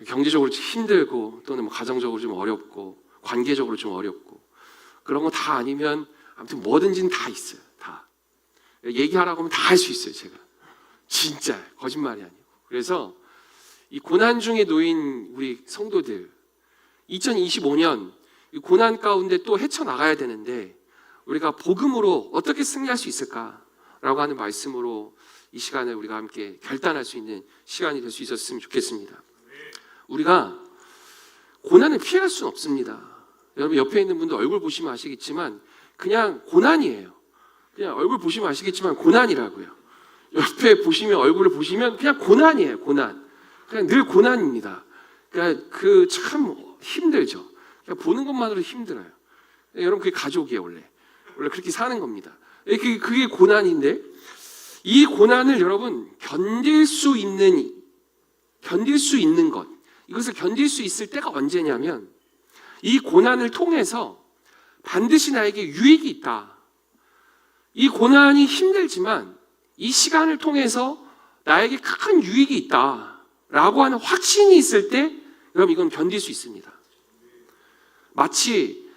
경제적으로 힘들고 또는 뭐 가정적으로 좀 어렵고 관계적으로 좀 어렵고 그런 거 다 아니면 아무튼 뭐든지는 다 있어요. 다 얘기하라고 하면 다 할 수 있어요. 제가 진짜 거짓말이 아니고. 그래서 이 고난 중에 놓인 우리 성도들 2025년 이 고난 가운데 또 헤쳐나가야 되는데 우리가 복음으로 어떻게 승리할 수 있을까라고 하는 말씀으로 이 시간을 우리가 함께 결단할 수 있는 시간이 될 수 있었으면 좋겠습니다. 우리가 고난을 피해갈 수는 없습니다. 여러분 옆에 있는 분도 얼굴 보시면 아시겠지만 그냥 고난이에요. 그냥 얼굴 보시면 아시겠지만 고난이라고요. 옆에 보시면 얼굴을 보시면 그냥 고난이에요. 고난. 그냥 늘 고난입니다. 그러니까 그 참 힘들죠. 그러니까 보는 것만으로 힘들어요. 여러분 그게 가족이에요. 원래 그렇게 사는 겁니다. 그게 고난인데 이 고난을 여러분 견딜 수 있는 것, 이것을 견딜 수 있을 때가 언제냐면 이 고난을 통해서 반드시 나에게 유익이 있다. 이 고난이 힘들지만 이 시간을 통해서 나에게 큰 유익이 있다라고 하는 확신이 있을 때 여러분 이건 견딜 수 있습니다. 마치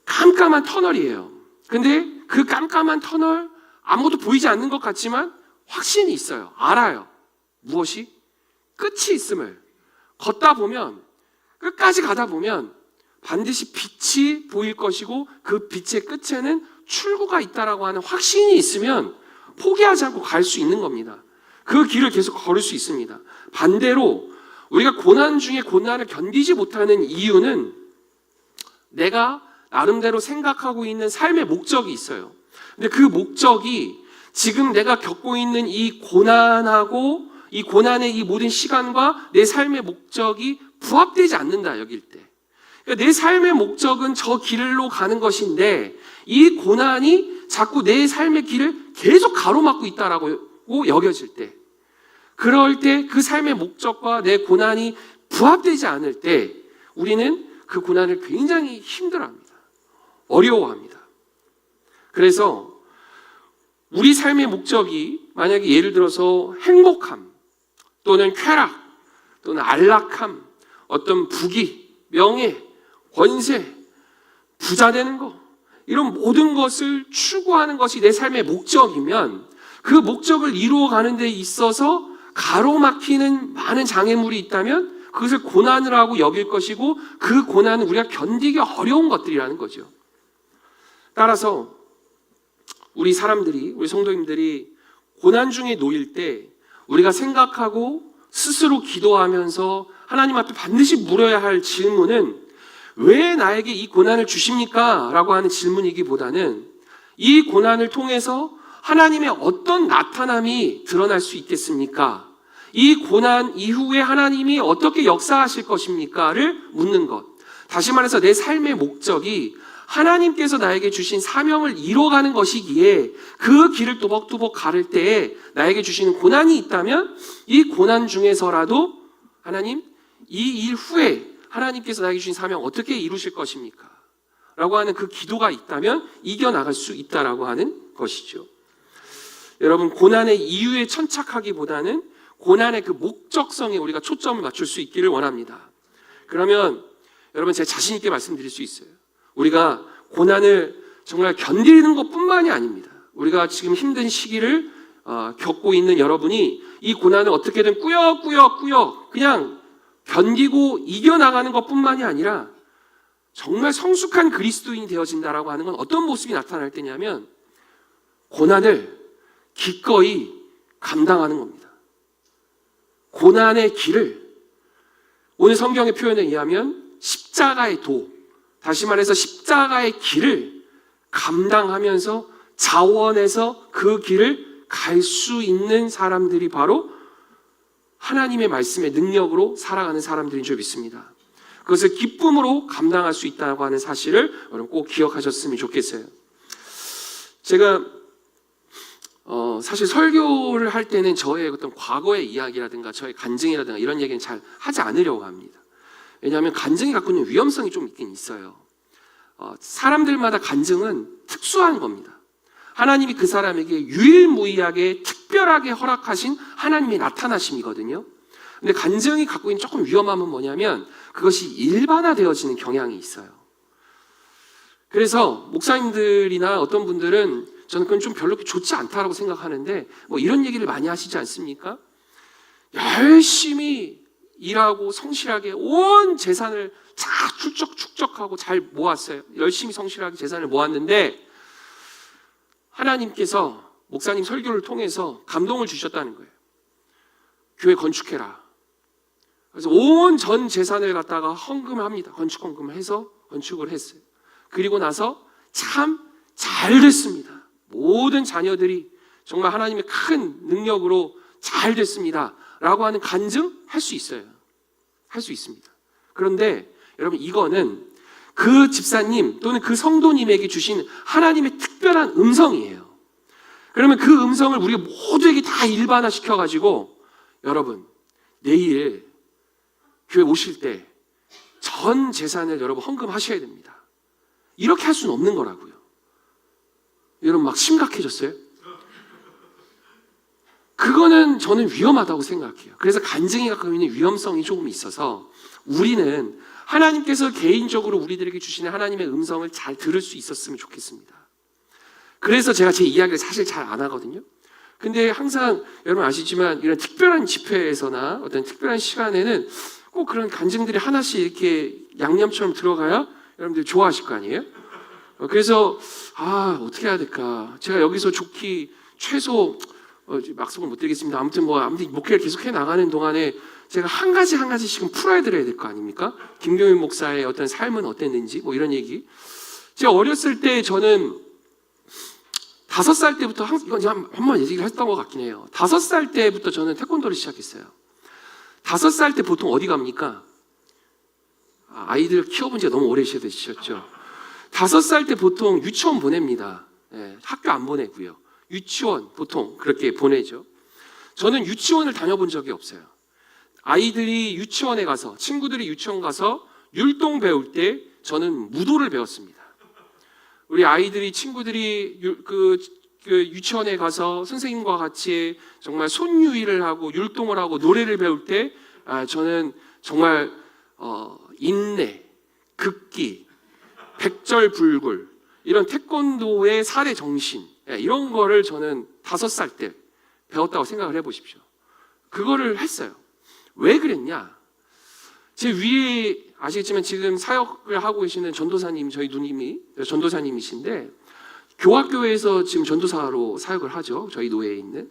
깜깜한 터널이에요. 근데 그 깜깜한 터널 아무것도 보이지 않는 것 같지만 확신이 있어요. 알아요. 무엇이? 끝이 있음을. 걷다 보면 끝까지 가다 보면 반드시 빛이 보일 것이고 그 빛의 끝에는 출구가 있다라고 하는 확신이 있으면 포기하지 않고 갈 수 있는 겁니다. 그 길을 계속 걸을 수 있습니다. 반대로 우리가 고난 중에 고난을 견디지 못하는 이유는 내가 나름대로 생각하고 있는 삶의 목적이 있어요. 근데 그 목적이 지금 내가 겪고 있는 이 고난하고 이 고난의 이 모든 시간과 내 삶의 목적이 부합되지 않는다 여길 때. 그러니까 내 삶의 목적은 저 길로 가는 것인데 이 고난이 자꾸 내 삶의 길을 계속 가로막고 있다라고 여겨질 때, 그럴 때 그 삶의 목적과 내 고난이 부합되지 않을 때 우리는 그 고난을 굉장히 힘들어합니다. 어려워합니다. 그래서 우리 삶의 목적이 만약에 예를 들어서 행복함 또는 쾌락 또는 안락함, 어떤 부귀, 명예, 권세, 부자 되는 거, 이런 모든 것을 추구하는 것이 내 삶의 목적이면 그 목적을 이루어가는 데 있어서 가로막히는 많은 장애물이 있다면 그것을 고난이라고 여길 것이고 그 고난은 우리가 견디기 어려운 것들이라는 거죠. 따라서 우리 사람들이, 우리 성도님들이 고난 중에 놓일 때 우리가 생각하고 스스로 기도하면서 하나님 앞에 반드시 물어야 할 질문은 왜 나에게 이 고난을 주십니까? 라고 하는 질문이기보다는 이 고난을 통해서 하나님의 어떤 나타남이 드러날 수 있겠습니까? 이 고난 이후에 하나님이 어떻게 역사하실 것입니까?를 묻는 것. 다시 말해서 내 삶의 목적이 하나님께서 나에게 주신 사명을 이뤄가는 것이기에 그 길을 또박또박 가를 때에 나에게 주시는 고난이 있다면 이 고난 중에서라도 하나님, 이 일 후에 하나님께서 나에게 주신 사명 어떻게 이루실 것입니까? 라고 하는 그 기도가 있다면 이겨나갈 수 있다라고 하는 것이죠. 여러분, 고난의 이유에 천착하기보다는 고난의 그 목적성에 우리가 초점을 맞출 수 있기를 원합니다. 그러면 여러분 제가 자신 있게 말씀드릴 수 있어요. 우리가 고난을 정말 견디는 것뿐만이 아닙니다. 우리가 지금 힘든 시기를 겪고 있는 여러분이 이 고난을 어떻게든 꾸역꾸역 그냥 견디고 이겨나가는 것뿐만이 아니라 정말 성숙한 그리스도인이 되어진다라고 하는 건 어떤 모습이 나타날 때냐면 고난을 기꺼이 감당하는 겁니다. 고난의 길을 오늘 성경의 표현에 의하면 십자가의 도, 다시 말해서 십자가의 길을 감당하면서 자원해서 그 길을 갈 수 있는 사람들이 바로 하나님의 말씀의 능력으로 살아가는 사람들인 줄 믿습니다. 그것을 기쁨으로 감당할 수 있다고 하는 사실을 여러분 꼭 기억하셨으면 좋겠어요. 제가 사실 설교를 할 때는 저의 어떤 과거의 이야기라든가 저의 간증이라든가 이런 얘기는 잘 하지 않으려고 합니다. 왜냐하면 간증이 갖고 있는 위험성이 좀 있긴 있어요. 사람들마다 간증은 특수한 겁니다. 하나님이 그 사람에게 유일무이하게 특별하게 허락하신 하나님의 나타나심이거든요. 근데 간증이 갖고 있는 조금 위험함은 뭐냐면 그것이 일반화되어지는 경향이 있어요. 그래서 목사님들이나 어떤 분들은 저는 그건 좀 별로 좋지 않다라고 생각하는데 뭐 이런 얘기를 많이 하시지 않습니까? 열심히 일하고 성실하게 온 재산을 다 축적하고 잘 모았어요. 열심히 성실하게 재산을 모았는데 하나님께서 목사님 설교를 통해서 감동을 주셨다는 거예요. 교회 건축해라. 그래서 온 전 재산을 갖다가 헌금을 합니다. 건축 헌금을 해서 건축을 했어요. 그리고 나서 참 잘 됐습니다. 모든 자녀들이 정말 하나님의 큰 능력으로 잘 됐습니다. 라고 하는 간증 할 수 있어요. 할 수 있습니다. 그런데 여러분 이거는 그 집사님 또는 그 성도님에게 주신 하나님의 특별한 음성이에요. 그러면 그 음성을 우리가 모두에게 다 일반화시켜가지고 여러분 내일 교회 오실 때 전 재산을 여러분 헌금하셔야 됩니다. 이렇게 할 수는 없는 거라고요. 여러분 막 심각해졌어요? 그거는 저는 위험하다고 생각해요. 그래서 간증이 갖고 있는 위험성이 조금 있어서 우리는 하나님께서 개인적으로 우리들에게 주시는 하나님의 음성을 잘 들을 수 있었으면 좋겠습니다. 그래서 제가 제 이야기를 사실 잘 안 하거든요. 근데 항상 여러분 아시지만 이런 특별한 집회에서나 어떤 특별한 시간에는 꼭 그런 간증들이 하나씩 이렇게 양념처럼 들어가야 여러분들이 좋아하실 거 아니에요? 그래서 어떻게 해야 될까? 제가 여기서 좋기 최소 막속을 못 드리겠습니다. 아무튼 목회를 계속 해 나가는 동안에 제가 한 가지씩은 풀어야 드려야 될 거 아닙니까? 김경윤 목사의 어떤 삶은 어땠는지 뭐 이런 얘기. 제가 어렸을 때 저는 5살 때부터 이건 한번 얘기를 했던 것 같긴 해요. 5살 때부터 저는 태권도를 시작했어요. 5살 때 보통 어디 갑니까? 아이들 키워본 지가 너무 오래 되셨죠. 5살 때 보통 유치원 보냅니다. 네, 학교 안 보내고요. 유치원 보통 그렇게 보내죠. 저는 유치원을 다녀본 적이 없어요. 아이들이 유치원에 가서 친구들이 유치원 가서 율동 배울 때 저는 무도를 배웠습니다. 우리 아이들이 친구들이 그 유치원에 가서 선생님과 같이 정말 손유희를 하고 율동을 하고 노래를 배울 때 저는 정말 인내, 극기, 백절불굴 이런 태권도의 살의 정신 이런 거를 저는 5살 때 배웠다고 생각을 해보십시오. 그거를 했어요. 왜 그랬냐? 제 위에 아시겠지만 지금 사역을 하고 계시는 전도사님, 저희 누님이 전도사님이신데 교학교에서 지금 전도사로 사역을 하죠. 저희 노예에 있는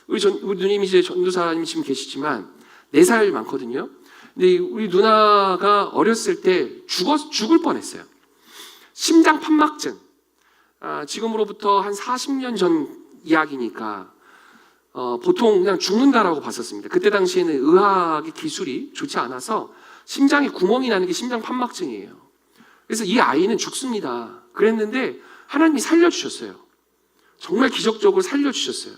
우리 누님이 이제 전도사님 지금 계시지만 4살 많거든요. 근데 우리 누나가 어렸을 때 죽을 뻔했어요. 심장 판막증. 지금으로부터 한 40년 전 이야기니까 보통 그냥 죽는다라고 봤었습니다. 그때 당시에는 의학의 기술이 좋지 않아서 심장에 구멍이 나는 게 심장 판막증이에요. 그래서 이 아이는 죽습니다. 그랬는데 하나님이 살려주셨어요. 정말 기적적으로 살려주셨어요.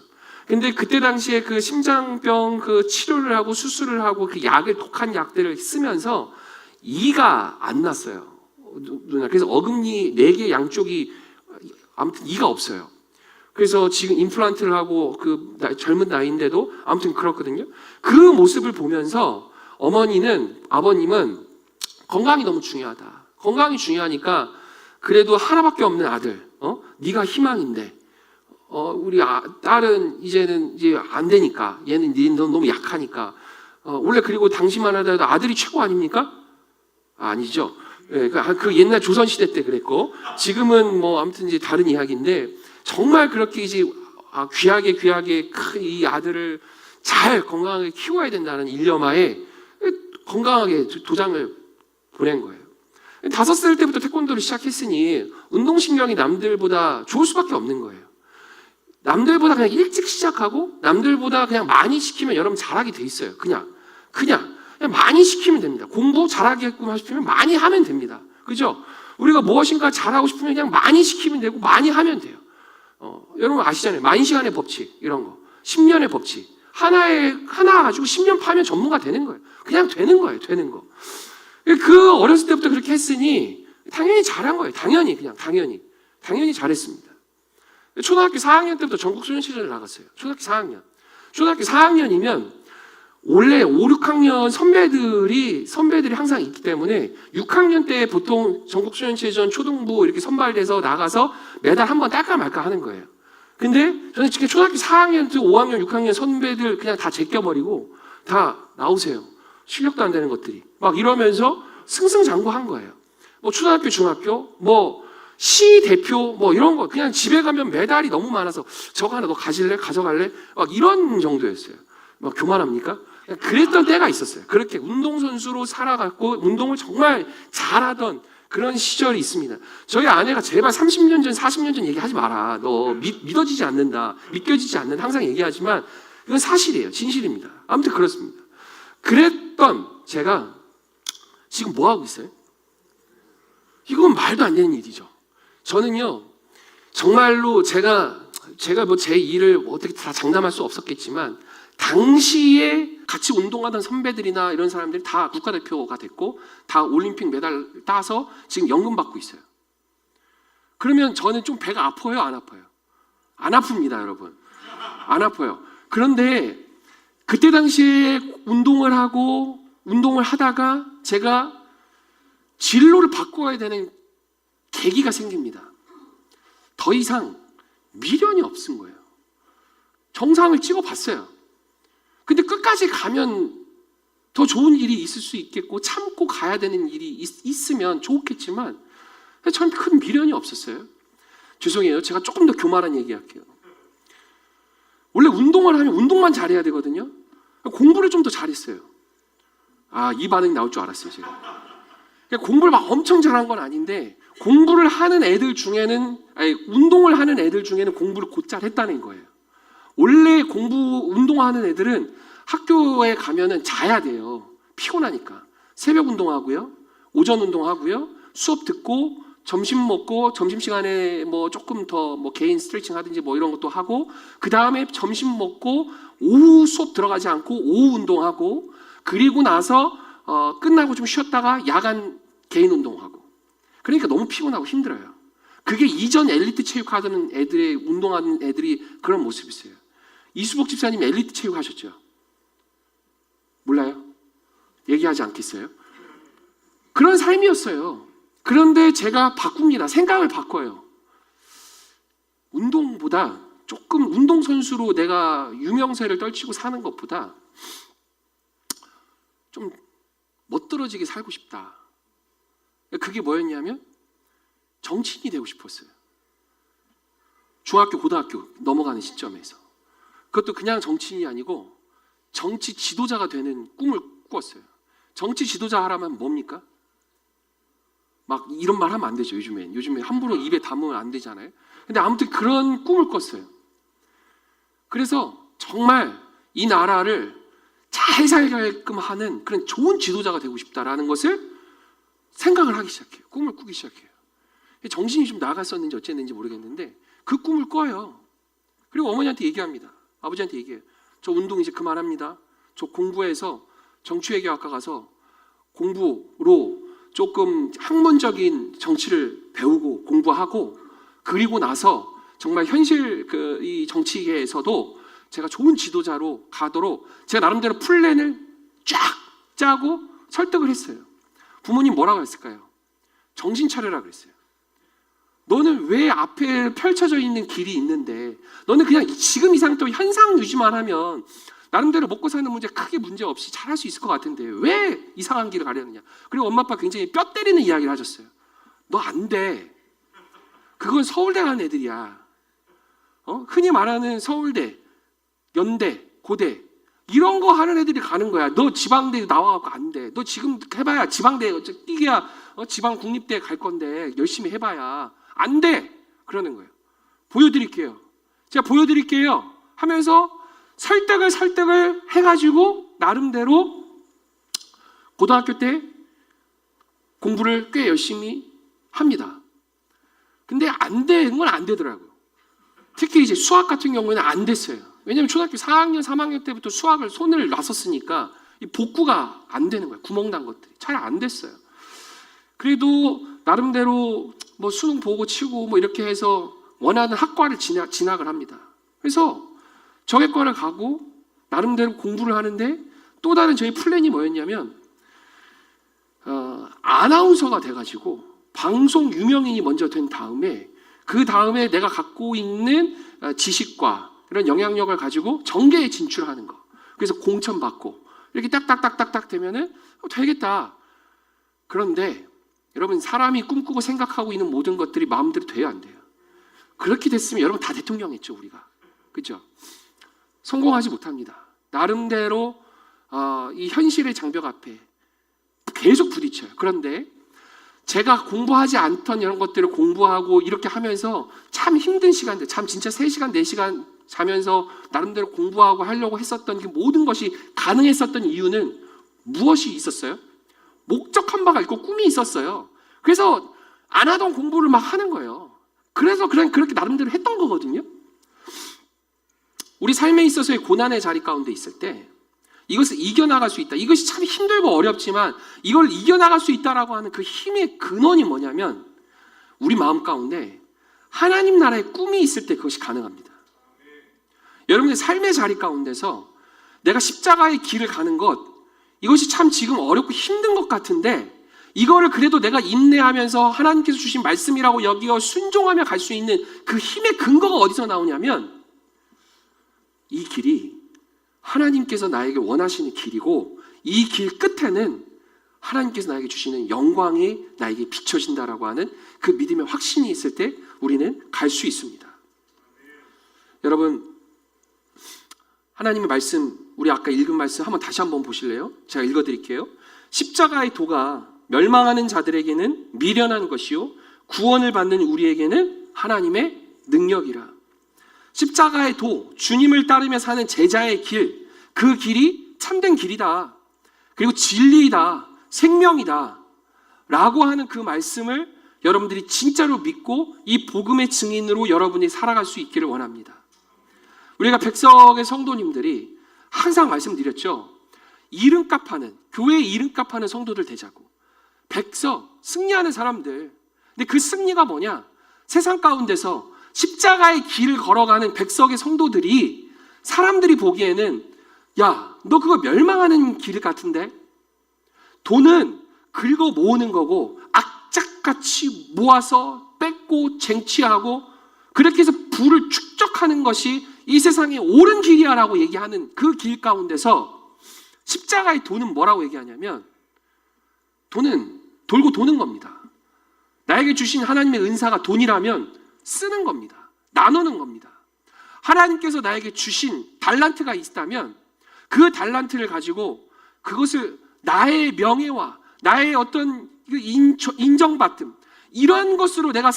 근데 그때 당시에 그 심장병 그 치료를 하고 수술을 하고 그 독한 약들을 쓰면서 이가 안 났어요. 누나. 그래서 어금니 4개 양쪽이 아무튼 이가 없어요. 그래서 지금 임플란트를 하고 젊은 나이인데도 아무튼 그렇거든요. 그 모습을 보면서 아버님은 건강이 너무 중요하다. 건강이 중요하니까 그래도 하나밖에 없는 아들, 네가 희망인데, 우리 딸은 이제는 이제 안 되니까, 얘는 너무 약하니까, 원래 그리고 당시만 하더라도 아들이 최고 아닙니까? 아니죠. 예, 그 옛날 조선시대 때 그랬고, 지금은 아무튼 이제 다른 이야기인데, 정말 그렇게 이제 귀하게 큰 이 아들을 잘 건강하게 키워야 된다는 일념하에 건강하게 도장을 보낸 거예요. 5살 때부터 태권도를 시작했으니 운동신경이 남들보다 좋을 수밖에 없는 거예요. 남들보다 그냥 일찍 시작하고 남들보다 그냥 많이 시키면 여러분 잘하게 돼 있어요. 그냥 많이 시키면 됩니다. 공부 잘하게끔 싶으면 많이 하면 됩니다. 그죠? 우리가 무엇인가 잘하고 싶으면 그냥 많이 시키면 되고 많이 하면 돼요. 여러분 아시잖아요. 만시간의 법칙 이런 거. 10년의 법칙. 하나 가지고 10년 파면 전문가 되는 거예요. 그냥 되는 거예요. 되는 거. 그 어렸을 때부터 그렇게 했으니 당연히 잘한 거예요. 당연히 잘했습니다. 초등학교 4학년 때부터 전국 소년시절을 나갔어요. 초등학교 4학년이면 원래 5, 6학년 선배들이 항상 있기 때문에 6학년 때 보통 전국수련체전 초등부 이렇게 선발돼서 나가서 메달 한번 딸까 말까 하는 거예요. 근데 저는 지금 초등학교 4학년, 5학년, 6학년 선배들 그냥 다 제껴버리고 다 나오세요. 실력도 안 되는 것들이. 막 이러면서 승승장구한 거예요. 뭐 초등학교, 중학교, 뭐 시 대표 뭐 이런 거 그냥 집에 가면 메달이 너무 많아서 저거 하나 너 가질래? 가져갈래? 막 이런 정도였어요. 막 교만합니까? 그랬던 때가 있었어요. 그렇게 운동선수로 살아갔고 운동을 정말 잘하던 그런 시절이 있습니다. 저희 아내가 제발 30년 전, 40년 전 얘기하지 마라. 너 믿어지지 않는다. 믿겨지지 않는다. 항상 얘기하지만 이건 사실이에요. 진실입니다. 아무튼 그렇습니다. 그랬던 제가 지금 뭐 하고 있어요? 이건 말도 안 되는 일이죠. 저는요, 정말로 제가 뭐 제 일을 어떻게 다 장담할 수 없었겠지만 당시에 같이 운동하던 선배들이나 이런 사람들이 다 국가대표가 됐고 다 올림픽 메달 따서 지금 연금 받고 있어요. 그러면 저는 좀 배가 아파요? 안 아파요? 안 아픕니다, 여러분. 안 아파요. 그런데 그때 당시에 운동을 하다가 제가 진로를 바꿔야 되는 계기가 생깁니다. 더 이상 미련이 없은 거예요. 정상을 찍어봤어요. 근데 끝까지 가면 더 좋은 일이 있을 수 있겠고 참고 가야 되는 일이 있으면 좋겠지만 저는 큰 미련이 없었어요. 죄송해요. 제가 조금 더 교만한 얘기할게요. 원래 운동을 하면 운동만 잘해야 되거든요. 공부를 좀 더 잘했어요. 이 반응이 나올 줄 알았어요, 제가. 공부를 막 엄청 잘한 건 아닌데 공부를 하는 애들 중에는 운동을 하는 애들 중에는 공부를 곧잘 했다는 거예요. 원래 운동하는 애들은 학교에 가면은 자야 돼요. 피곤하니까. 새벽 운동하고요. 오전 운동하고요. 수업 듣고 점심 먹고 점심시간에 뭐 조금 더 뭐 개인 스트레칭 하든지 뭐 이런 것도 하고 그 다음에 점심 먹고 오후 수업 들어가지 않고 오후 운동하고 그리고 나서 끝나고 좀 쉬었다가 야간 개인 운동하고 그러니까 너무 피곤하고 힘들어요. 그게 이전 엘리트 체육하던 애들의 운동하는 애들이 그런 모습이었어요. 이수복 집사님 엘리트 체육 하셨죠? 몰라요? 얘기하지 않겠어요? 그런 삶이었어요. 그런데 제가 바꿉니다. 생각을 바꿔요. 운동보다 조금 운동선수로 내가 유명세를 떨치고 사는 것보다 좀 멋들어지게 살고 싶다. 그게 뭐였냐면 정치인이 되고 싶었어요. 중학교, 고등학교 넘어가는 시점에서. 그것도 그냥 정치인이 아니고 정치 지도자가 되는 꿈을 꾸었어요. 정치 지도자 하라면 뭡니까? 막 이런 말 하면 안 되죠. 요즘에 함부로 입에 담으면 안 되잖아요. 근데 아무튼 그런 꿈을 꿨어요. 그래서 정말 이 나라를 잘 살게끔 하는 그런 좋은 지도자가 되고 싶다라는 것을 생각을 하기 시작해요. 꿈을 꾸기 시작해요. 정신이 좀 나갔었는지 어쨌는지 모르겠는데 그 꿈을 꿔요. 그리고 어머니한테 얘기합니다. 아버지한테 얘기해요. 저 운동 이제 그만합니다. 저 공부해서 정치외교학과 가서 공부로 조금 학문적인 정치를 배우고 공부하고 그리고 나서 정말 현실 이 정치계에서도 제가 좋은 지도자로 가도록 제가 나름대로 플랜을 쫙 짜고 설득을 했어요. 부모님 뭐라고 했을까요? 정신 차려라 그랬어요. 너는 왜 앞에 펼쳐져 있는 길이 있는데 너는 그냥 지금 이 상태 현상 유지만 하면 나름대로 먹고 사는 문제 크게 문제 없이 잘할 수 있을 것 같은데 왜 이상한 길을 가려느냐. 그리고 엄마 아빠 굉장히 뼈 때리는 이야기를 하셨어요. 너 안 돼. 그건 서울대 가는 애들이야. 흔히 말하는 서울대, 연대, 고대 이런 거 하는 애들이 가는 거야. 너 지방대 나와갖고 안 돼. 너 지금 해봐야 지방대 뛰게야 지방 국립대 갈 건데 열심히 해봐야 안 돼. 그러는 거예요. 보여드릴게요. 제가 보여드릴게요. 하면서 설득을 해가지고 나름대로 고등학교 때 공부를 꽤 열심히 합니다. 근데 안 되는 건 안 되더라고요. 특히 이제 수학 같은 경우에는 안 됐어요. 왜냐하면 초등학교 4학년, 3학년 때부터 수학을 손을 놨었으니까 이 복구가 안 되는 거예요. 구멍 난 것들이 잘 안 됐어요. 그래도 나름대로 뭐 수능 보고 치고 뭐 이렇게 해서 원하는 학과를 진학을 합니다. 그래서 정외과를 가고 나름대로 공부를 하는데 또 다른 저희 플랜이 뭐였냐면 아나운서가 돼가지고 방송 유명인이 먼저 된 다음에 그 다음에 내가 갖고 있는 지식과 이런 영향력을 가지고 정계에 진출하는 거. 그래서 공천 받고 이렇게 딱딱딱딱딱 되면은 되겠다. 그런데 여러분, 사람이 꿈꾸고 생각하고 있는 모든 것들이 마음대로 돼야 안 돼요. 그렇게 됐으면 여러분 다 대통령 했죠, 우리가. 그죠? 성공하지 못합니다. 나름대로 이 현실의 장벽 앞에 계속 부딪혀요. 그런데 제가 공부하지 않던 이런 것들을 공부하고 이렇게 하면서 참 힘든 시간들, 참 진짜 3시간, 4시간 자면서 나름대로 공부하고 하려고 했었던 그 모든 것이 가능했었던 이유는 무엇이 있었어요? 목적한 바가 있고 꿈이 있었어요. 그래서 안 하던 공부를 막 하는 거예요. 그래서 그렇게 나름대로 했던 거거든요. 우리 삶에 있어서의 고난의 자리 가운데 있을 때 이것을 이겨나갈 수 있다. 이것이 참 힘들고 어렵지만 이걸 이겨나갈 수 있다라고 하는 그 힘의 근원이 뭐냐면 우리 마음 가운데 하나님 나라의 꿈이 있을 때 그것이 가능합니다. 여러분의 삶의 자리 가운데서 내가 십자가의 길을 가는 것, 이것이 참 지금 어렵고 힘든 것 같은데 이거를 그래도 내가 인내하면서 하나님께서 주신 말씀이라고 여기어 순종하며 갈 수 있는 그 힘의 근거가 어디서 나오냐면 이 길이 하나님께서 나에게 원하시는 길이고 이 길 끝에는 하나님께서 나에게 주시는 영광이 나에게 비춰진다라고 하는 그 믿음의 확신이 있을 때 우리는 갈 수 있습니다. 여러분, 하나님의 말씀, 우리 아까 읽은 말씀 다시 한번 보실래요? 제가 읽어드릴게요. 십자가의 도가 멸망하는 자들에게는 미련한 것이요 구원을 받는 우리에게는 하나님의 능력이라. 십자가의 도, 주님을 따르며 사는 제자의 길, 그 길이 참된 길이다. 그리고 진리이다. 생명이다. 라고 하는 그 말씀을 여러분들이 진짜로 믿고 이 복음의 증인으로 여러분이 살아갈 수 있기를 원합니다. 우리가 백석의 성도님들이 항상 말씀드렸죠. 이름값 하는, 교회의 이름값 하는 성도들 되자고. 백석, 승리하는 사람들. 근데 그 승리가 뭐냐? 세상 가운데서 십자가의 길을 걸어가는 백석의 성도들이 사람들이 보기에는 야, 너 그거 멸망하는 길 같은데? 돈은 긁어 모으는 거고 악착같이 모아서 뺏고 쟁취하고 그렇게 해서 부를 축적하는 것이 이 세상의 옳은 길이야라고 얘기하는 그 길 가운데서 십자가의 돈은 뭐라고 얘기하냐면 돈은 돌고 도는 겁니다. 나에게 주신 하나님의 은사가 돈이라면 쓰는 겁니다. 나누는 겁니다. 하나님께서 나에게 주신 달란트가 있다면 그 달란트를 가지고 그것을 나의 명예와 나의 어떤 인정받음 이런 것으로 내가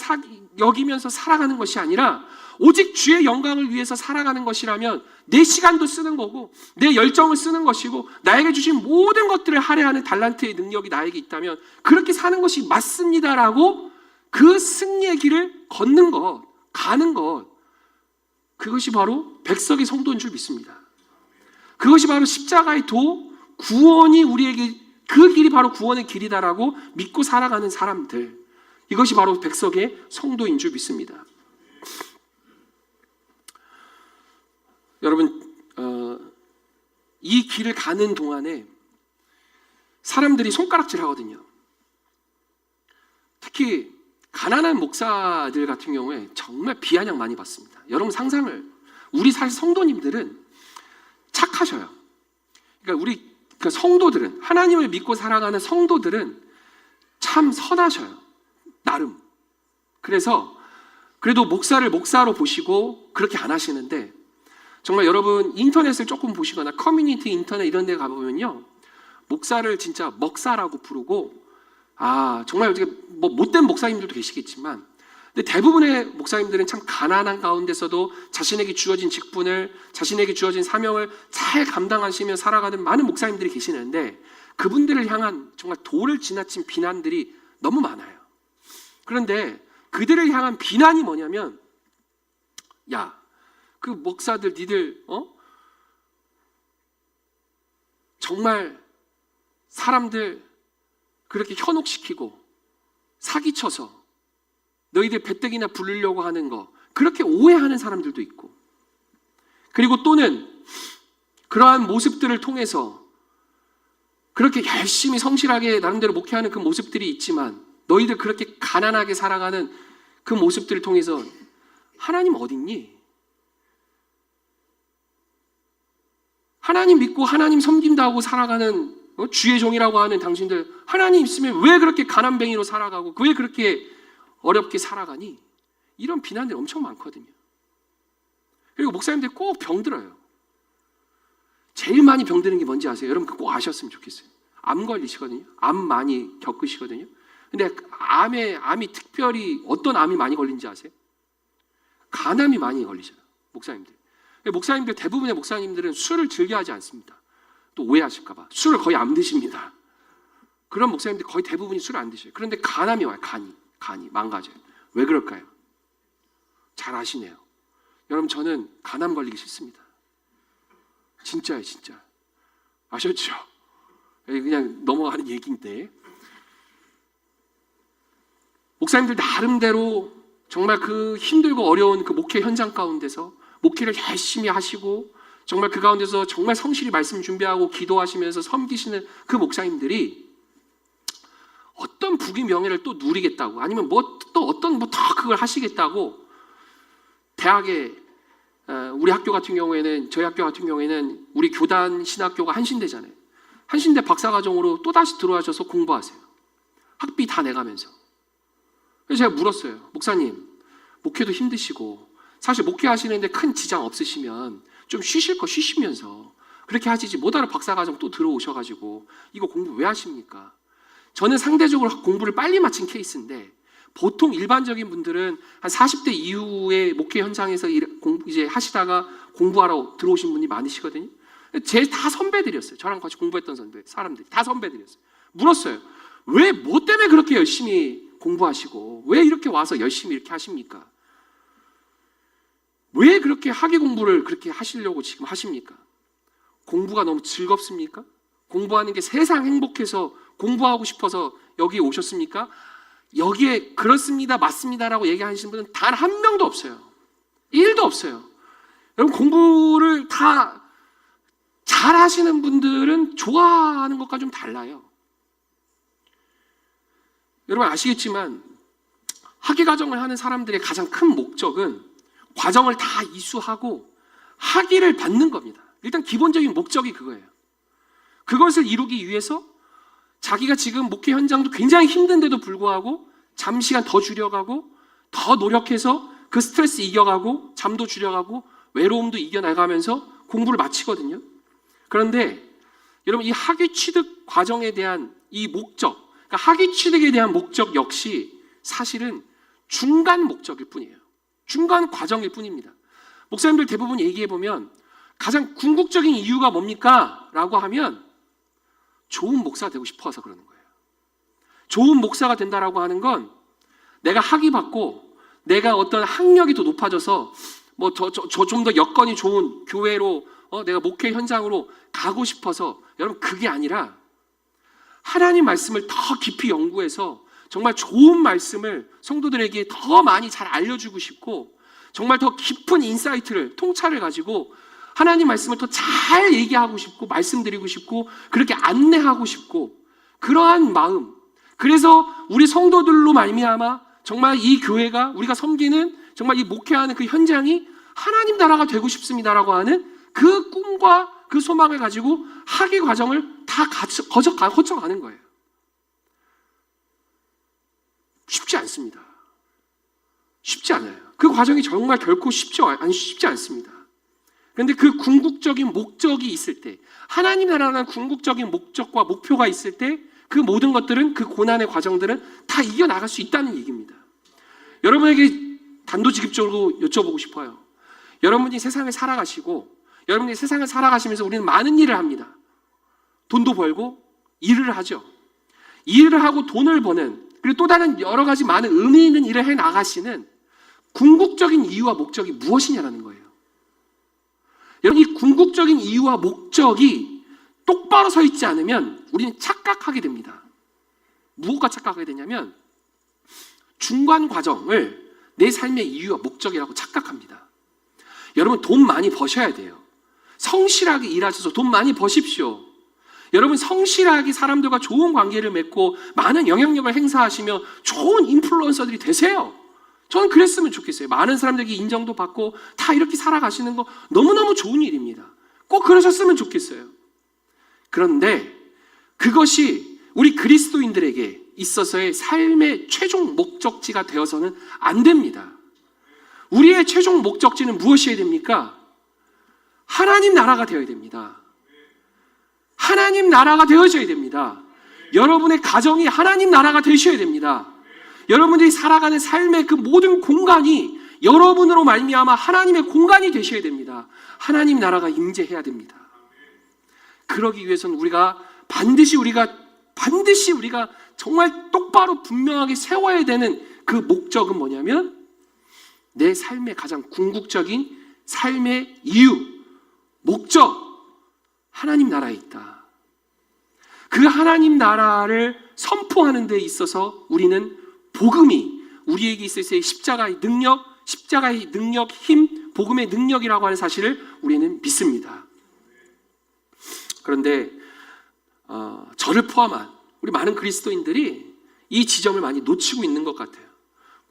여기면서 살아가는 것이 아니라 오직 주의 영광을 위해서 살아가는 것이라면 내 시간도 쓰는 거고 내 열정을 쓰는 것이고 나에게 주신 모든 것들을 할애하는 달란트의 능력이 나에게 있다면 그렇게 사는 것이 맞습니다라고 그 승리의 길을 걷는 것, 가는 것, 그것이 바로 백석의 성도인 줄 믿습니다. 그것이 바로 십자가의 도, 구원이 우리에게 그 길이 바로 구원의 길이다라고 믿고 살아가는 사람들, 이것이 바로 백석의 성도인 줄 믿습니다. 여러분, 이 길을 가는 동안에 사람들이 손가락질 하거든요. 특히 가난한 목사들 같은 경우에 정말 비아냥 많이 받습니다. 여러분 우리 사실 성도님들은 착하셔요. 그러니까 성도들은, 하나님을 믿고 살아가는 성도들은 참 선하셔요. 나름. 그래서 그래도 목사를 목사로 보시고 그렇게 안 하시는데 정말 여러분 인터넷을 조금 보시거나 커뮤니티 인터넷 이런 데 가보면요. 목사를 진짜 먹사라고 부르고 정말 뭐 못된 목사님들도 계시겠지만 근데 대부분의 목사님들은 참 가난한 가운데서도 자신에게 주어진 직분을, 자신에게 주어진 사명을 잘 감당하시며 살아가는 많은 목사님들이 계시는데 그분들을 향한 정말 도를 지나친 비난들이 너무 많아요. 그런데 그들을 향한 비난이 뭐냐면 야, 그 목사들 니들 정말 사람들 그렇게 현혹시키고 사기쳐서 너희들 배때기나 부르려고 하는 거 그렇게 오해하는 사람들도 있고 그리고 또는 그러한 모습들을 통해서 그렇게 열심히 성실하게 나름대로 목회하는 그 모습들이 있지만 너희들 그렇게 가난하게 살아가는 그 모습들을 통해서 하나님 어딨니? 하나님 믿고 하나님 섬긴다고 살아가는 주의 종이라고 하는 당신들, 하나님 있으면 왜 그렇게 가난뱅이로 살아가고 왜 그렇게 어렵게 살아가니? 이런 비난들이 엄청 많거든요. 그리고 목사님들 꼭 병들어요. 제일 많이 병드는 게 뭔지 아세요? 여러분 꼭 아셨으면 좋겠어요. 암 걸리시거든요. 암 많이 겪으시거든요. 근데 암이 특별히 어떤 암이 많이 걸린지 아세요? 간암이 많이 걸리잖아요. 목사님들. 목사님들 대부분의 목사님들은 술을 즐겨하지 않습니다. 또 오해하실까 봐. 술을 거의 안 드십니다. 그런 목사님들 거의 대부분이 술을 안 드셔요. 그런데 간암이 와요. 간이 망가져요. 왜 그럴까요? 잘 아시네요. 여러분 저는 간암 걸리기 싫습니다. 진짜예요, 진짜. 아셨죠? 그냥 넘어가는 얘기인데 목사님들 나름대로 정말 그 힘들고 어려운 그 목회 현장 가운데서 목회를 열심히 하시고 정말 그 가운데서 정말 성실히 말씀 준비하고 기도하시면서 섬기시는 그 목사님들이 어떤 부귀 명예를 또 누리겠다고 아니면 또 어떤 더 그걸 하시겠다고 대학에 우리 학교 같은 경우에는 저희 학교 같은 경우에는 우리 교단 신학교가 한신대잖아요. 한신대 박사과정으로 또다시 들어와셔서 공부하세요. 학비 다 내가면서. 그래서 제가 물었어요. 목사님, 목회도 힘드시고 사실 목회하시는데 큰 지장 없으시면 좀 쉬실 거 쉬시면서 그렇게 하시지 못하러 박사과정 또 들어오셔가지고 이거 공부 왜 하십니까? 저는 상대적으로 공부를 빨리 마친 케이스인데 보통 일반적인 분들은 한 40대 이후에 목회 현장에서 이제 하시다가 공부하러 들어오신 분이 많으시거든요. 제 다 선배들이었어요. 저랑 같이 공부했던 사람들이 다 선배들이었어요. 물었어요. 왜 뭐 때문에 그렇게 열심히 공부하시고 왜 이렇게 와서 열심히 이렇게 하십니까? 왜 그렇게 학위 공부를 그렇게 하시려고 지금 하십니까? 공부가 너무 즐겁습니까? 공부하는 게 세상 행복해서 공부하고 싶어서 여기 오셨습니까? 여기에 그렇습니다, 맞습니다라고 얘기하시는 분은 단 한 명도 없어요. 1도 없어요. 여러분 공부를 다 잘하시는 분들은 좋아하는 것과 좀 달라요. 여러분 아시겠지만 학위과정을 하는 사람들의 가장 큰 목적은 과정을 다 이수하고 학위를 받는 겁니다. 일단 기본적인 목적이 그거예요. 그것을 이루기 위해서 자기가 지금 목회 현장도 굉장히 힘든데도 불구하고 잠시간 더 줄여가고 더 노력해서 그 스트레스 이겨가고 잠도 줄여가고 외로움도 이겨나가면서 공부를 마치거든요. 그런데 여러분 이 학위 취득 과정에 대한 이 목적, 그러니까 학위 취득에 대한 목적 역시 사실은 중간 목적일 뿐이에요. 중간 과정일 뿐입니다. 목사님들 대부분 얘기해보면 가장 궁극적인 이유가 뭡니까? 라고 하면 좋은 목사가 되고 싶어서 그러는 거예요. 좋은 목사가 된다라고 하는 건 내가 학위 받고 내가 어떤 학력이 더 높아져서 뭐 좀 더 여건이 좋은 교회로 내가 목회 현장으로 가고 싶어서 여러분 그게 아니라 하나님 말씀을 더 깊이 연구해서 정말 좋은 말씀을 성도들에게 더 많이 잘 알려주고 싶고 정말 더 깊은 인사이트를 통찰을 가지고 하나님 말씀을 더 잘 얘기하고 싶고 말씀드리고 싶고 그렇게 안내하고 싶고 그러한 마음, 그래서 우리 성도들로 말미암아 정말 이 교회가 우리가 섬기는 정말 이 목회하는 그 현장이 하나님 나라가 되고 싶습니다라고 하는 그 꿈과 그 소망을 가지고 학위 과정을 다 거쳐가는 거예요. 쉽지 않습니다. 쉽지 않아요. 그 과정이 정말 결코 쉽지 않습니다. 그런데 그 궁극적인 목적이 있을 때, 하나님 나라라는 궁극적인 목적과 목표가 있을 때 그 모든 것들은, 그 고난의 과정들은 다 이겨나갈 수 있다는 얘기입니다. 여러분에게 단도직입적으로 여쭤보고 싶어요. 여러분이 세상을 살아가시고 여러분이 세상을 살아가시면서 우리는 많은 일을 합니다. 돈도 벌고 일을 하죠. 일을 하고 돈을 버는, 그리고 또 다른 여러 가지 많은 의미 있는 일을 해 나가시는 궁극적인 이유와 목적이 무엇이냐라는 거예요. 여러분, 이 궁극적인 이유와 목적이 똑바로 서 있지 않으면 우리는 착각하게 됩니다. 무엇과 착각하게 되냐면 중간 과정을 내 삶의 이유와 목적이라고 착각합니다. 여러분 돈 많이 버셔야 돼요. 성실하게 일하셔서 돈 많이 버십시오. 여러분 성실하게 사람들과 좋은 관계를 맺고 많은 영향력을 행사하시며 좋은 인플루언서들이 되세요. 저는 그랬으면 좋겠어요. 많은 사람들에게 인정도 받고 다 이렇게 살아가시는 거 너무너무 좋은 일입니다. 꼭 그러셨으면 좋겠어요. 그런데 그것이 우리 그리스도인들에게 있어서의 삶의 최종 목적지가 되어서는 안 됩니다. 우리의 최종 목적지는 무엇이어야 됩니까? 하나님 나라가 되어야 됩니다. 하나님 나라가 되어져야 됩니다. 여러분의 가정이 하나님 나라가 되셔야 됩니다. 여러분들이 살아가는 삶의 그 모든 공간이 여러분으로 말미암아 하나님의 공간이 되셔야 됩니다. 하나님 나라가 임재해야 됩니다. 그러기 위해서는 반드시 우리가 정말 똑바로 분명하게 세워야 되는 그 목적은 뭐냐면 내 삶의 가장 궁극적인 삶의 이유, 목적, 하나님 나라에 있다. 그 하나님 나라를 선포하는 데 있어서 우리는 복음이 우리에게 있어서의 십자가의 능력, 힘, 복음의 능력이라고 하는 사실을 우리는 믿습니다. 그런데 저를 포함한 우리 많은 그리스도인들이 이 지점을 많이 놓치고 있는 것 같아요.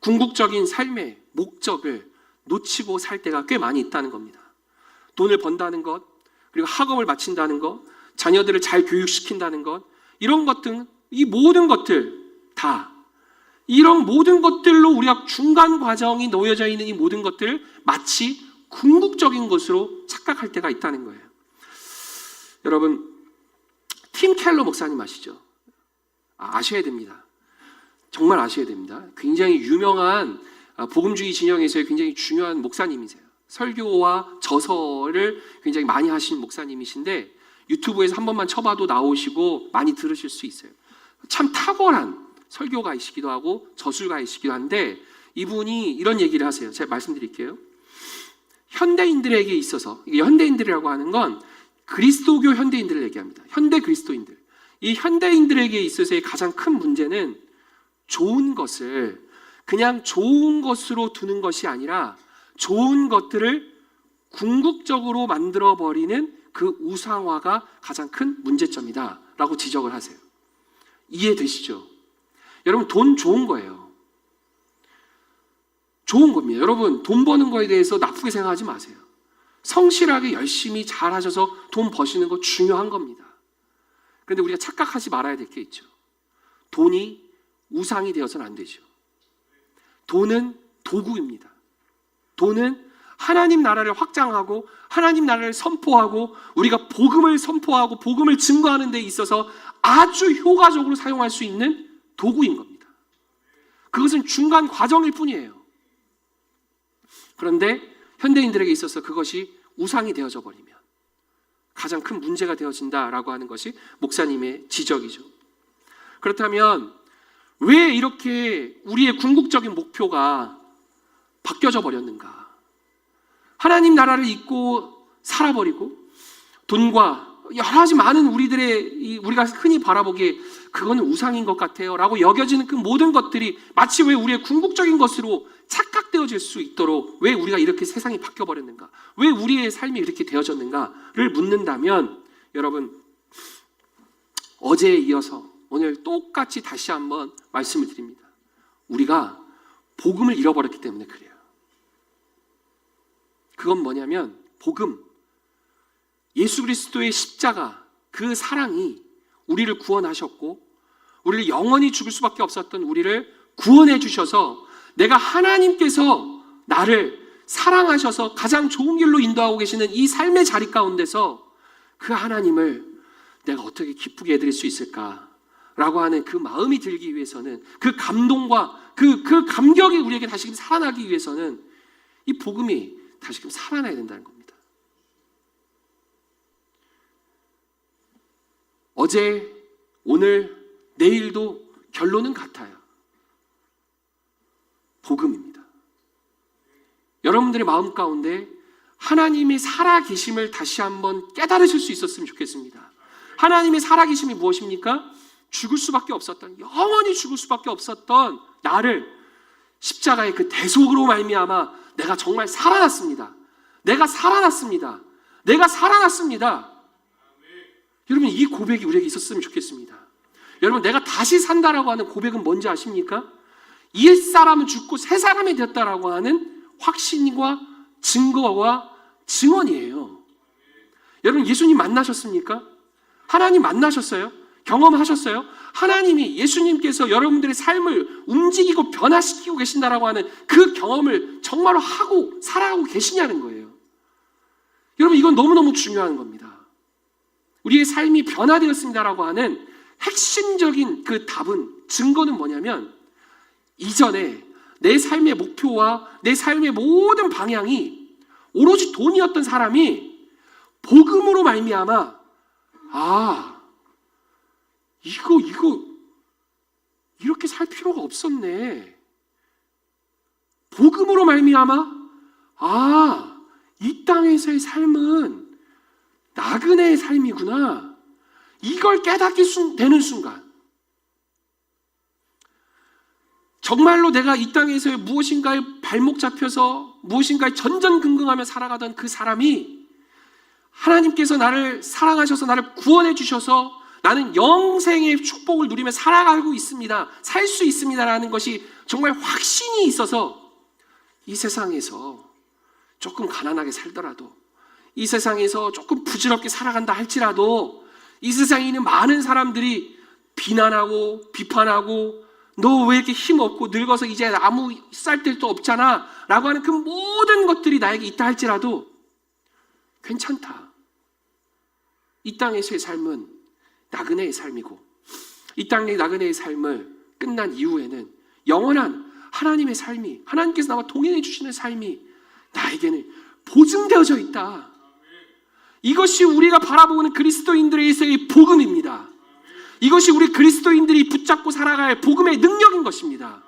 궁극적인 삶의 목적을 놓치고 살 때가 꽤 많이 있다는 겁니다. 돈을 번다는 것, 그리고 학업을 마친다는 것, 자녀들을 잘 교육시킨다는 것, 이런 것들, 이 모든 것들 다 이런 모든 것들로 우리가 중간 과정이 놓여져 있는 이 모든 것들을 마치 궁극적인 것으로 착각할 때가 있다는 거예요. 여러분, 팀 켈러 목사님 아시죠? 아셔야 됩니다. 정말 아셔야 됩니다. 굉장히 유명한 복음주의 진영에서의 굉장히 중요한 목사님이세요. 설교와 저서를 굉장히 많이 하신 목사님이신데 유튜브에서 한 번만 쳐봐도 나오시고 많이 들으실 수 있어요. 참 탁월한 설교가이시기도 하고 저술가이시기도 한데 이분이 이런 얘기를 하세요. 제가 말씀드릴게요. 현대인들에게 있어서, 이게 현대인들이라고 하는 건 그리스도교 현대인들을 얘기합니다. 현대 그리스도인들. 이 현대인들에게 있어서의 가장 큰 문제는 좋은 것을 그냥 좋은 것으로 두는 것이 아니라 좋은 것들을 궁극적으로 만들어버리는 그 우상화가 가장 큰 문제점이다 라고 지적을 하세요. 이해되시죠? 여러분, 돈 좋은 거예요. 좋은 겁니다. 여러분, 돈 버는 거에 대해서 나쁘게 생각하지 마세요. 성실하게 열심히 잘하셔서 돈 버시는 거 중요한 겁니다. 그런데 우리가 착각하지 말아야 될 게 있죠. 돈이 우상이 되어서는 안 되죠. 돈은 도구입니다. 돈은 하나님 나라를 확장하고 하나님 나라를 선포하고 우리가 복음을 선포하고 복음을 증거하는 데 있어서 아주 효과적으로 사용할 수 있는 도구인 겁니다. 그것은 중간 과정일 뿐이에요. 그런데 현대인들에게 있어서 그것이 우상이 되어져 버리면 가장 큰 문제가 되어진다라고 하는 것이 목사님의 지적이죠. 그렇다면 왜 이렇게 우리의 궁극적인 목표가 바뀌어져 버렸는가? 하나님 나라를 잊고 살아버리고 돈과 여러 가지 많은 우리가 흔히 바라보기에 그거는 우상인 것 같아요 라고 여겨지는 그 모든 것들이 마치 왜 우리의 궁극적인 것으로 착각되어질 수 있도록 왜 우리가 이렇게 세상이 바뀌어버렸는가? 왜 우리의 삶이 이렇게 되어졌는가를 묻는다면 여러분, 어제에 이어서 오늘 똑같이 다시 한번 말씀을 드립니다. 우리가 복음을 잃어버렸기 때문에 그래요. 그건 뭐냐면 복음, 예수 그리스도의 십자가, 그 사랑이 우리를 구원하셨고 우리를 영원히 죽을 수밖에 없었던 우리를 구원해 주셔서 내가 하나님께서 나를 사랑하셔서 가장 좋은 길로 인도하고 계시는 이 삶의 자리 가운데서 그 하나님을 내가 어떻게 기쁘게 해드릴 수 있을까라고 하는 그 마음이 들기 위해서는 그 감동과 그 감격이 우리에게 다시금 살아나기 위해서는 이 복음이 다시금 살아나야 된다는 겁니다. 어제, 오늘, 내일도 결론은 같아요. 복음입니다. 여러분들의 마음 가운데 하나님의 살아계심을 다시 한번 깨달으실 수 있었으면 좋겠습니다. 하나님의 살아계심이 무엇입니까? 죽을 수밖에 없었던, 영원히 죽을 수밖에 없었던 나를 십자가의 그 대속으로 말미암아 내가 정말 살아났습니다. 내가 살아났습니다. 내가 살아났습니다. 여러분, 이 고백이 우리에게 있었으면 좋겠습니다. 여러분, 내가 다시 산다라고 하는 고백은 뭔지 아십니까? 옛사람은 죽고 새 사람이 되었다라고 하는 확신과 증거와 증언이에요. 여러분, 예수님 만나셨습니까? 하나님 만나셨어요? 경험하셨어요? 하나님이, 예수님께서 여러분들의 삶을 움직이고 변화시키고 계신다라고 하는 그 경험을 정말로 하고 살아가고 계시냐는 거예요. 여러분, 이건 너무너무 중요한 겁니다. 우리의 삶이 변화되었습니다라고 하는 핵심적인 그 답은, 증거는 뭐냐면, 이전에 내 삶의 목표와 내 삶의 모든 방향이 오로지 돈이었던 사람이 복음으로 말미암아, 이거 이렇게 살 필요가 없었네. 복음으로 말미암아, 이 땅에서의 삶은 나그네의 삶이구나. 이걸 깨닫게 되는 순간, 정말로 내가 이 땅에서의 무엇인가에 발목 잡혀서 무엇인가에 전전긍긍하며 살아가던 그 사람이, 하나님께서 나를 사랑하셔서 나를 구원해 주셔서 나는 영생의 축복을 누리며 살아가고 있습니다, 살 수 있습니다라는 것이 정말 확신이 있어서 이 세상에서 조금 가난하게 살더라도, 이 세상에서 조금 부질없게 살아간다 할지라도, 이 세상에 있는 많은 사람들이 비난하고 비판하고 너 왜 이렇게 힘없고 늙어서 이제 아무 쌀데도 없잖아 라고 하는 그 모든 것들이 나에게 있다 할지라도 괜찮다. 이 땅에서의 삶은 나그네의 삶이고, 이 땅의 나그네의 삶을 끝난 이후에는 영원한 하나님의 삶이, 하나님께서 나와 동행해 주시는 삶이 나에게는 보증되어져 있다. 이것이 우리가 바라보는 그리스도인들에게서의 복음입니다. 이것이 우리 그리스도인들이 붙잡고 살아갈 복음의 능력인 것입니다.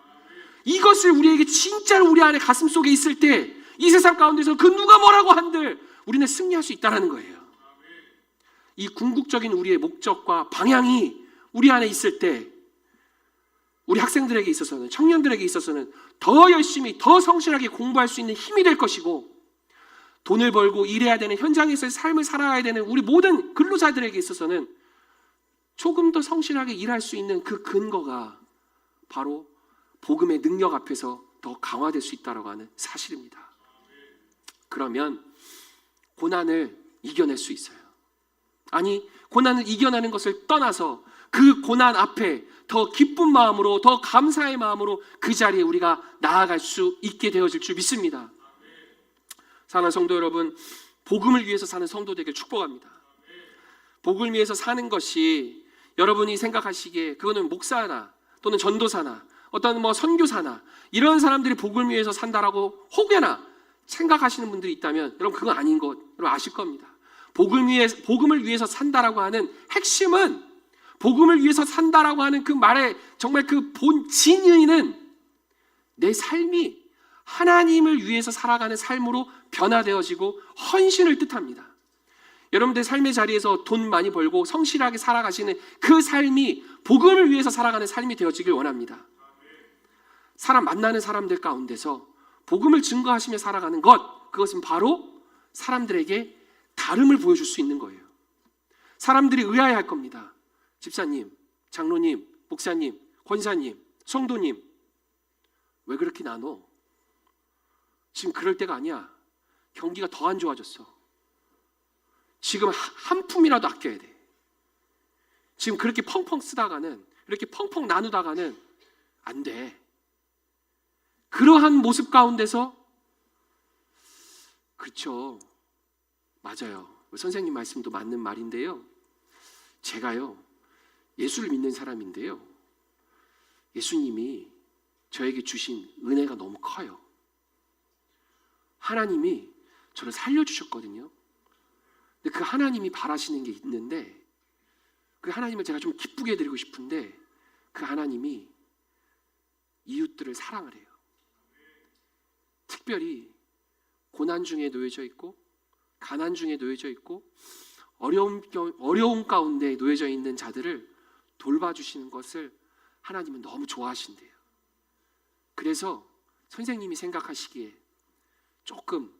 이것을 우리에게 진짜로 우리 안에 가슴속에 있을 때, 이 세상 가운데서 그 누가 뭐라고 한들 우리는 승리할 수 있다는 거예요. 이 궁극적인 우리의 목적과 방향이 우리 안에 있을 때, 우리 학생들에게 있어서는, 청년들에게 있어서는 더 열심히, 더 성실하게 공부할 수 있는 힘이 될 것이고, 돈을 벌고 일해야 되는 현장에서의 삶을 살아가야 되는 우리 모든 근로자들에게 있어서는 조금 더 성실하게 일할 수 있는 그 근거가 바로 복음의 능력 앞에서 더 강화될 수 있다고 하는 사실입니다. 그러면 고난을 이겨낼 수 있어요. 아니, 고난을 이겨내는 것을 떠나서 그 고난 앞에 더 기쁜 마음으로, 더 감사의 마음으로 그 자리에 우리가 나아갈 수 있게 되어질 줄 믿습니다. 사랑하는 성도 여러분, 복음을 위해서 사는 성도 되길 축복합니다. 복음을 위해서 사는 것이 여러분이 생각하시기에 그거는 목사나 또는 전도사나 어떤 선교사나 이런 사람들이 복음을 위해서 산다라고 혹여나 생각하시는 분들이 있다면, 여러분 그건 아닌 것 여러분 아실 겁니다. 복음을 위해서 산다라고 하는 핵심은, 복음을 위해서 산다라고 하는 그 말의 정말 그 본 진의는 내 삶이 하나님을 위해서 살아가는 삶으로 변화되어지고 헌신을 뜻합니다. 여러분들 삶의 자리에서 돈 많이 벌고 성실하게 살아가시는 그 삶이 복음을 위해서 살아가는 삶이 되어지길 원합니다. 사람 만나는 사람들 가운데서 복음을 증거하시며 살아가는 것, 그것은 바로 사람들에게 다름을 보여줄 수 있는 거예요. 사람들이 의아해할 겁니다. 집사님, 장로님, 목사님, 권사님, 성도님, 왜 그렇게 나눠? 지금 그럴 때가 아니야. 경기가 더 안 좋아졌어. 지금 한 푼이라도 아껴야 돼. 지금 그렇게 펑펑 쓰다가는, 이렇게 펑펑 나누다가는 안 돼. 그러한 모습 가운데서, 그렇죠, 맞아요, 선생님 말씀도 맞는 말인데요, 제가요 예수를 믿는 사람인데요, 예수님이 저에게 주신 은혜가 너무 커요. 하나님이 저를 살려주셨거든요. 근데 그 하나님이 바라시는 게 있는데, 그 하나님을 제가 좀 기쁘게 해드리고 싶은데, 그 하나님이 이웃들을 사랑을 해요. 특별히 고난 중에 놓여져 있고, 가난 중에 놓여져 있고, 어려움 가운데 놓여져 있는 자들을 돌봐주시는 것을 하나님은 너무 좋아하신대요. 그래서 선생님이 생각하시기에 조금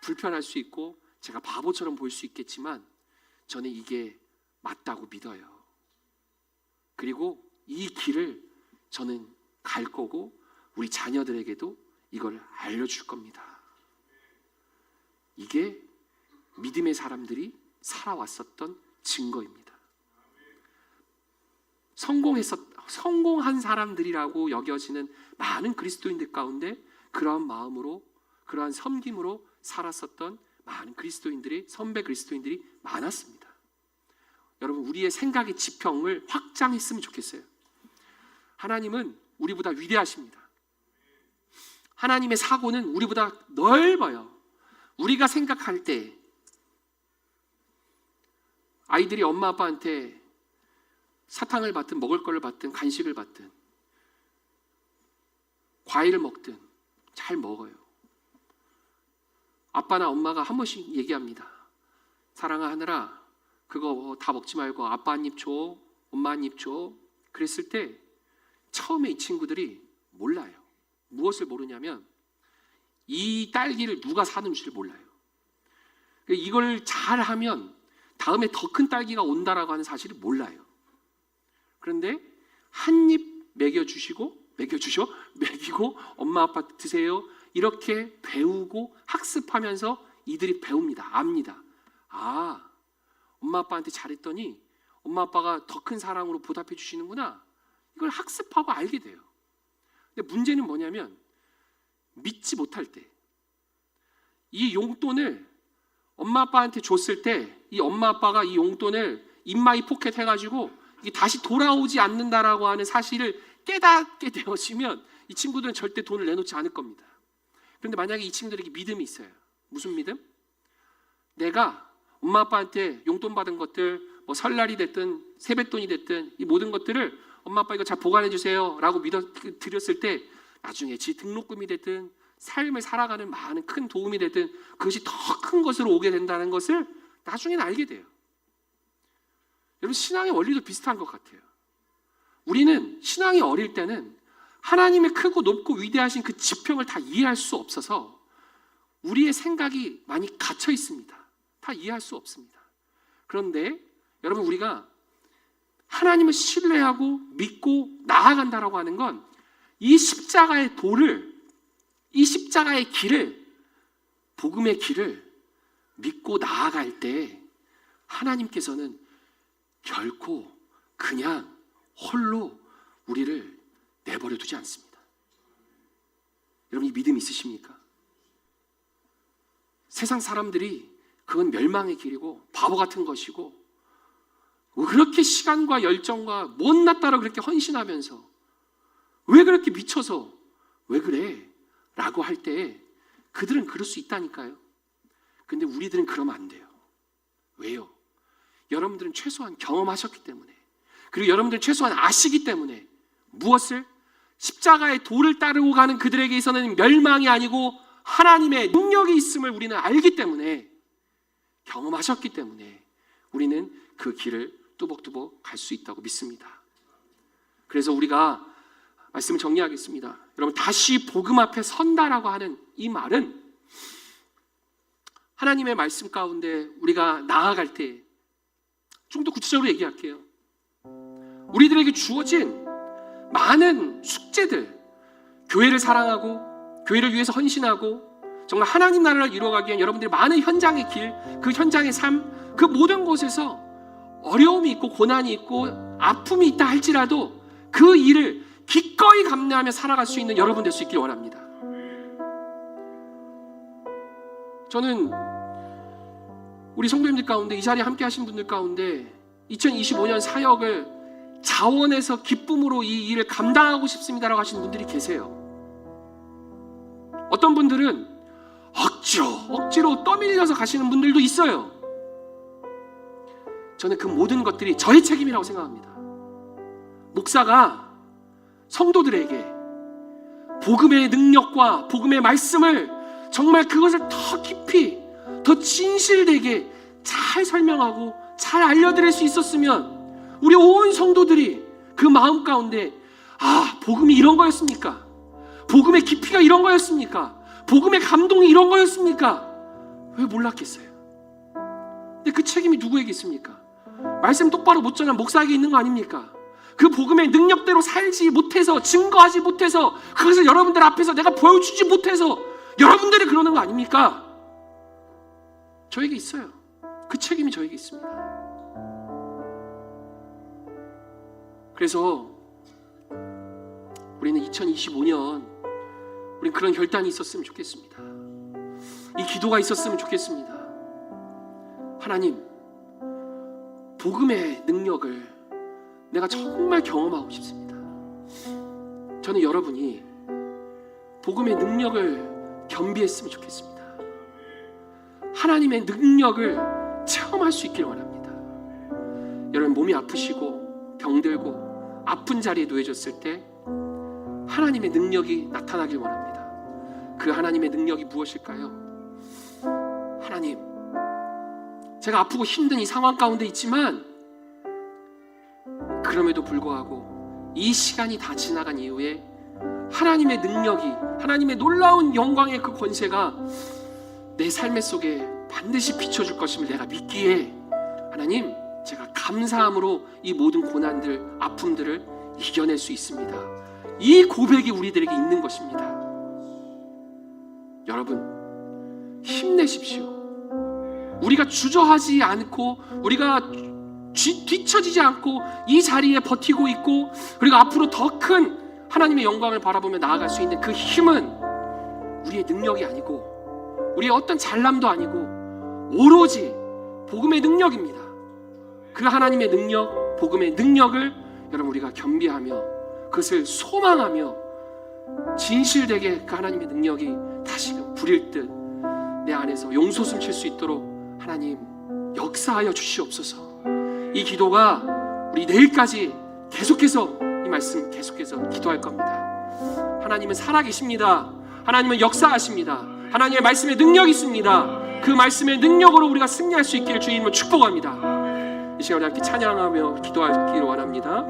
불편할 수 있고 제가 바보처럼 보일 수 있겠지만, 저는 이게 맞다고 믿어요. 그리고 이 길을 저는 갈 거고 우리 자녀들에게도 이걸 알려줄 겁니다. 이게 믿음의 사람들이 살아왔었던 증거입니다. 성공한 사람들이라고 여겨지는 많은 그리스도인들 가운데 그러한 마음으로, 그러한 섬김으로 살았었던 많은 그리스도인들이, 선배 그리스도인들이 많았습니다. 여러분, 우리의 생각의 지평을 확장했으면 좋겠어요. 하나님은 우리보다 위대하십니다. 하나님의 사고는 우리보다 넓어요. 우리가 생각할 때 아이들이 엄마 아빠한테 사탕을 받든 먹을 거를 받든 간식을 받든 과일을 먹든 잘 먹어요. 아빠나 엄마가 한 번씩 얘기합니다. 사랑아 하늘아, 그거 다 먹지 말고 아빠 한 입 줘, 엄마 한 입 줘. 그랬을 때 처음에 이 친구들이 몰라요. 무엇을 모르냐면 이 딸기를 누가 사는지를 몰라요. 이걸 잘하면 다음에 더 큰 딸기가 온다라고 하는 사실을 몰라요. 그런데 한 입 먹이고 엄마 아빠 드세요. 이렇게 배우고 학습하면서 이들이 배웁니다. 압니다. 아, 엄마 아빠한테 잘했더니 엄마 아빠가 더 큰 사랑으로 보답해 주시는구나. 이걸 학습하고 알게 돼요. 근데 문제는 뭐냐면 믿지 못할 때 이 용돈을 엄마 아빠한테 줬을 때 이 엄마 아빠가 이 용돈을 인마이 포켓 해가지고 이게 다시 돌아오지 않는다라고 하는 사실을 깨닫게 되어지면 이 친구들은 절대 돈을 내놓지 않을 겁니다. 그런데 만약에 이 친구들에게 믿음이 있어요. 무슨 믿음? 내가 엄마 아빠한테 용돈 받은 것들, 뭐 설날이 됐든 세뱃돈이 됐든 이 모든 것들을 엄마 아빠 이거 잘 보관해 주세요 라고 드렸을 때 나중에 지 등록금이 됐든 삶을 살아가는 많은 큰 도움이 됐든 그것이 더 큰 것으로 오게 된다는 것을 나중에는 알게 돼요. 여러분, 신앙의 원리도 비슷한 것 같아요. 우리는 신앙이 어릴 때는 하나님의 크고 높고 위대하신 그 지평을 다 이해할 수 없어서 우리의 생각이 많이 갇혀 있습니다. 다 이해할 수 없습니다. 그런데 여러분, 우리가 하나님을 신뢰하고 믿고 나아간다라고 하는 건 이 십자가의 도를, 이 십자가의 길을, 복음의 길을 믿고 나아갈 때 하나님께서는 결코 그냥 홀로 우리를 내버려 두지 않습니다. 여러분, 이 믿음 있으십니까? 세상 사람들이 그건 멸망의 길이고 바보 같은 것이고 그렇게 시간과 열정과 못났다라고 그렇게 헌신하면서 왜 그렇게 미쳐서 왜 그래? 라고 할 때 그들은 그럴 수 있다니까요. 근데 우리들은 그러면 안 돼요. 왜요? 여러분들은 최소한 경험하셨기 때문에, 그리고 여러분들은 최소한 아시기 때문에 무엇을? 십자가의 도를 따르고 가는 그들에게 있어서는 멸망이 아니고 하나님의 능력이 있음을 우리는 알기 때문에, 경험하셨기 때문에 우리는 그 길을 뚜벅뚜벅 갈 수 있다고 믿습니다. 그래서 우리가 말씀을 정리하겠습니다. 여러분, 다시 복음 앞에 선다라고 하는 이 말은 하나님의 말씀 가운데 우리가 나아갈 때, 좀 더 구체적으로 얘기할게요. 우리들에게 주어진 많은 숙제들, 교회를 사랑하고 교회를 위해서 헌신하고 정말 하나님 나라를 이루어가기 위한 여러분들의 많은 현장의 길, 그 현장의 삶, 그 모든 곳에서 어려움이 있고 고난이 있고 아픔이 있다 할지라도 그 일을 기꺼이 감내하며 살아갈 수 있는 여러분 될 수 있길 원합니다. 저는 우리 성도님들 가운데, 이 자리에 함께 하신 분들 가운데 2025년 사역을 자원해서 기쁨으로 이 일을 감당하고 싶습니다라고 하시는 분들이 계세요. 어떤 분들은 억지로 떠밀려서 가시는 분들도 있어요. 저는 그 모든 것들이 저의 책임이라고 생각합니다. 목사가 성도들에게 복음의 능력과 복음의 말씀을 정말 그것을 더 깊이, 더 진실되게 잘 설명하고 잘 알려드릴 수 있었으면 우리 온 성도들이 그 마음 가운데, 아, 복음이 이런 거였습니까? 복음의 깊이가 이런 거였습니까? 복음의 감동이 이런 거였습니까? 왜 몰랐겠어요? 근데 그 책임이 누구에게 있습니까? 말씀 똑바로 못 전한 목사에게 있는 거 아닙니까? 그 복음의 능력대로 살지 못해서, 증거하지 못해서, 그것을 여러분들 앞에서 내가 보여주지 못해서 여러분들이 그러는 거 아닙니까? 저에게 있어요. 그 책임이 저에게 있습니다. 그래서 우리는 2025년 우린 그런 결단이 있었으면 좋겠습니다. 이 기도가 있었으면 좋겠습니다. 하나님, 복음의 능력을 내가 정말 경험하고 싶습니다. 저는 여러분이 복음의 능력을 겸비했으면 좋겠습니다. 하나님의 능력을 체험할 수 있길 원합니다. 여러분, 몸이 아프시고 병들고 아픈 자리에 놓여졌을 때 하나님의 능력이 나타나길 원합니다. 그 하나님의 능력이 무엇일까요? 하나님, 제가 아프고 힘든 이 상황 가운데 있지만 그럼에도 불구하고 이 시간이 다 지나간 이후에 하나님의 능력이, 하나님의 놀라운 영광의 그 권세가 내 삶의 속에 반드시 비춰줄 것임을 내가 믿기에 하나님, 제가 감사함으로 이 모든 고난들, 아픔들을 이겨낼 수 있습니다. 이 고백이 우리들에게 있는 것입니다. 여러분, 힘내십시오. 우리가 주저하지 않고, 우리가 뒤처지지 않고 이 자리에 버티고 있고, 그리고 앞으로 더 큰 하나님의 영광을 바라보며 나아갈 수 있는 그 힘은 우리의 능력이 아니고 우리의 어떤 잘남도 아니고 오로지 복음의 능력입니다. 그 하나님의 능력, 복음의 능력을 여러분 우리가 겸비하며 그것을 소망하며 진실되게 그 하나님의 능력이 다시금 부릴 듯 내 안에서 용솟음 칠 수 있도록 하나님 역사하여 주시옵소서. 이 기도가 우리 내일까지 계속해서 이 말씀 계속해서 기도할 겁니다. 하나님은 살아계십니다. 하나님은 역사하십니다. 하나님의 말씀에 능력이 있습니다. 그 말씀의 능력으로 우리가 승리할 수 있기를 주님을 축복합니다. 이 시간 우리 함께 찬양하며 기도하기를 원합니다.